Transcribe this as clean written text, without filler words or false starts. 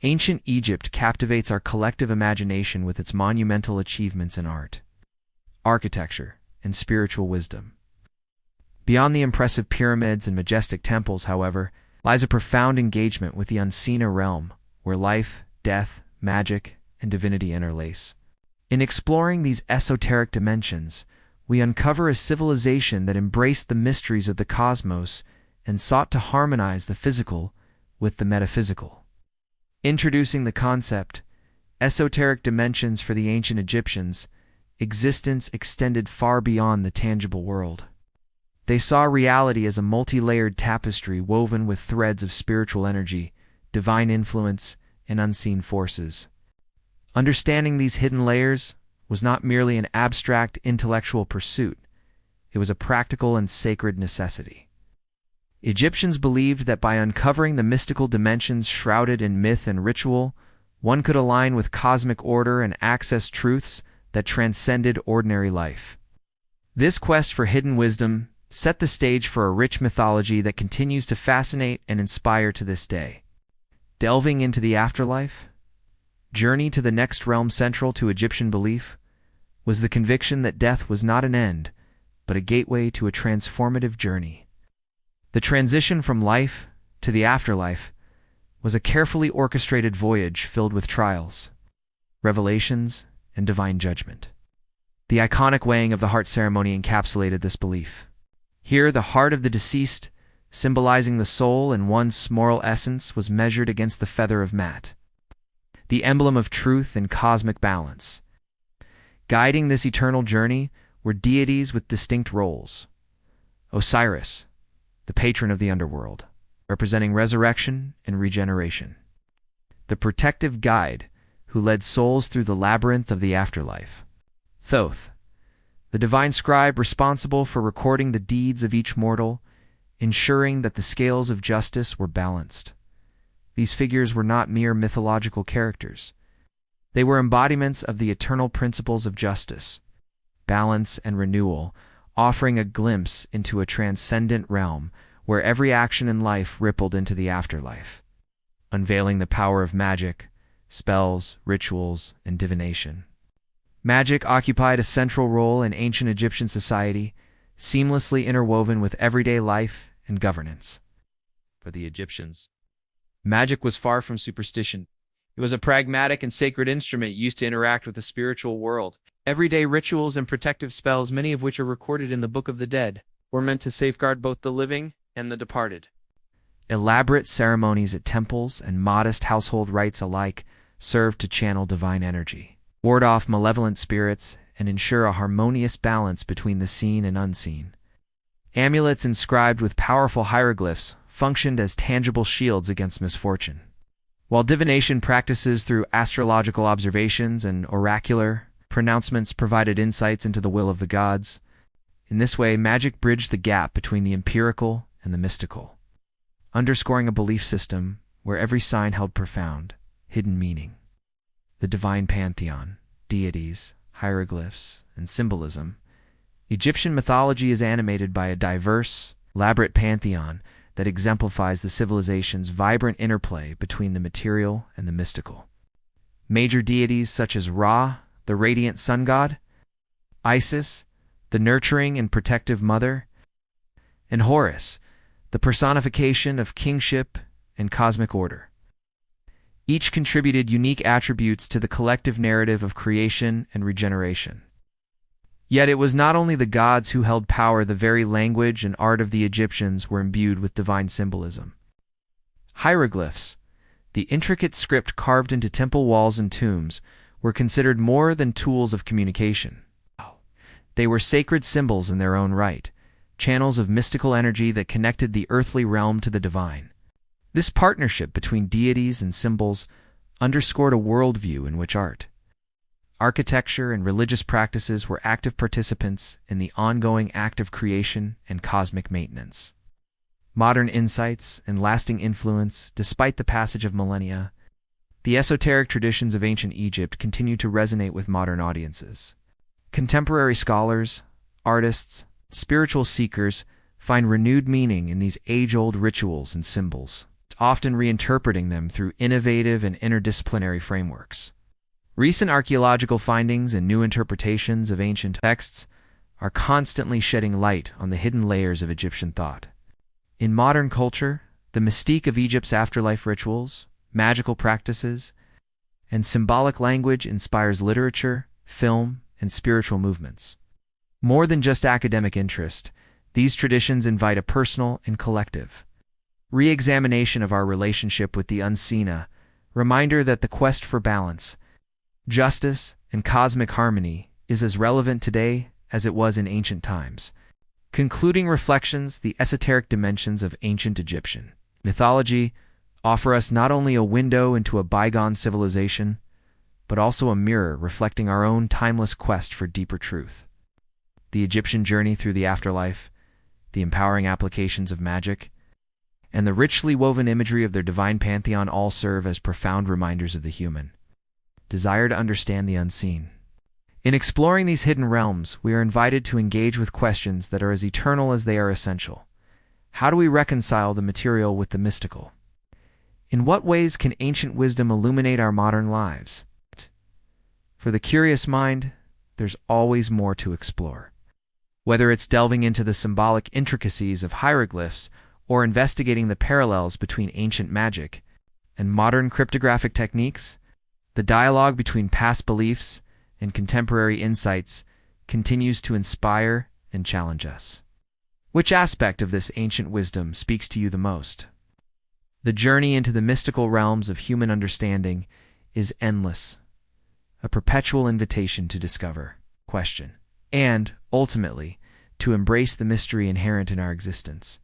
Ancient Egypt captivates our collective imagination with its monumental achievements in art, architecture, and spiritual wisdom. Beyond the impressive pyramids and majestic temples, however, lies a profound engagement with the unseen realm, where life, death, magic, and divinity interlace. In exploring these esoteric dimensions, we uncover a civilization that embraced the mysteries of the cosmos and sought to harmonize the physical with the metaphysical. Introducing the concept, esoteric dimensions for the ancient Egyptians, existence extended far beyond the tangible world. They saw reality as a multi-layered tapestry woven with threads of spiritual energy, divine influence, and unseen forces. Understanding these hidden layers was not merely an abstract intellectual pursuit, it was a practical and sacred necessity. Egyptians believed that by uncovering the mystical dimensions shrouded in myth and ritual, one could align with cosmic order and access truths that transcended ordinary life. This quest for hidden wisdom set the stage for a rich mythology that continues to fascinate and inspire to this day. Delving into the afterlife, journey to the next realm central to Egyptian belief, was the conviction that death was not an end, but a gateway to a transformative journey. The transition from life to the afterlife was a carefully orchestrated voyage filled with trials, revelations, and divine judgment. The iconic weighing of the heart ceremony encapsulated this belief. Here, the heart of the deceased, symbolizing the soul and one's moral essence, was measured against the feather of Mat, the emblem of truth and cosmic balance. Guiding this eternal journey were deities with distinct roles. Osiris, the patron of the underworld, representing resurrection and regeneration. The protective guide, who led souls through the labyrinth of the afterlife. Thoth, the divine scribe responsible for recording the deeds of each mortal, ensuring that the scales of justice were balanced. These figures were not mere mythological characters. They were embodiments of the eternal principles of justice, balance, and renewal, offering a glimpse into a transcendent realm where every action in life rippled into the afterlife, unveiling the power of magic, spells, rituals, and divination. Magic occupied a central role in ancient Egyptian society, seamlessly interwoven with everyday life and governance. For the Egyptians, magic was far from superstition. It was a pragmatic and sacred instrument used to interact with the spiritual world. Everyday rituals and protective spells, many of which are recorded in the Book of the Dead, were meant to safeguard both the living and the departed. Elaborate ceremonies at temples and modest household rites alike served to channel divine energy, ward off malevolent spirits, and ensure a harmonious balance between the seen and unseen. Amulets inscribed with powerful hieroglyphs functioned as tangible shields against misfortune, while divination practices through astrological observations and oracular pronouncements provided insights into the will of the gods. In this way, magic bridged the gap between the empirical and the mystical, underscoring a belief system where every sign held profound, hidden meaning. The divine pantheon, deities, hieroglyphs, and symbolism. Egyptian mythology is animated by a diverse, elaborate pantheon that exemplifies the civilization's vibrant interplay between the material and the mystical. Major deities such as Ra, the radiant sun god, Isis, the nurturing and protective mother, and Horus, the personification of kingship and cosmic order. Each contributed unique attributes to the collective narrative of creation and regeneration. Yet it was not only the gods who held power. The very language and art of the Egyptians were imbued with divine symbolism. Hieroglyphs, the intricate script carved into temple walls and tombs, were considered more than tools of communication. They were sacred symbols in their own right, channels of mystical energy that connected the earthly realm to the divine. This partnership between deities and symbols underscored a worldview in which art, architecture, and religious practices were active participants in the ongoing act of creation and cosmic maintenance. Modern insights and lasting influence, despite the passage of millennia, the esoteric traditions of ancient Egypt continue to resonate with modern audiences. Contemporary scholars, artists, spiritual seekers find renewed meaning in these age-old rituals and symbols. often reinterpreting them through innovative and interdisciplinary frameworks. Recent archaeological findings and new interpretations of ancient texts are constantly shedding light on the hidden layers of Egyptian thought. In modern culture, the mystique of Egypt's afterlife rituals, magical practices, and symbolic language inspires literature, film, and spiritual movements. More than just academic interest, these traditions invite a personal and collective re-examination of our relationship with the unseen, a reminder that the quest for balance, justice, and cosmic harmony is as relevant today as it was in ancient times. Concluding reflections, the esoteric dimensions of ancient Egyptian mythology offer us not only a window into a bygone civilization, but also a mirror reflecting our own timeless quest for deeper truth. The Egyptian journey through the afterlife, the empowering applications of magic, and the richly woven imagery of their divine pantheon all serve as profound reminders of the human desire to understand the unseen. In exploring these hidden realms, we are invited to engage with questions that are as eternal as they are essential. How do we reconcile the material with the mystical? In what ways can ancient wisdom illuminate our modern lives? For the curious mind, there's always more to explore. Whether it's delving into the symbolic intricacies of hieroglyphs or investigating the parallels between ancient magic and modern cryptographic techniques, the dialogue between past beliefs and contemporary insights continues to inspire and challenge us. Which aspect of this ancient wisdom speaks to you the most? The journey into the mystical realms of human understanding is endless, a perpetual invitation to discover, question, and, ultimately, to embrace the mystery inherent in our existence.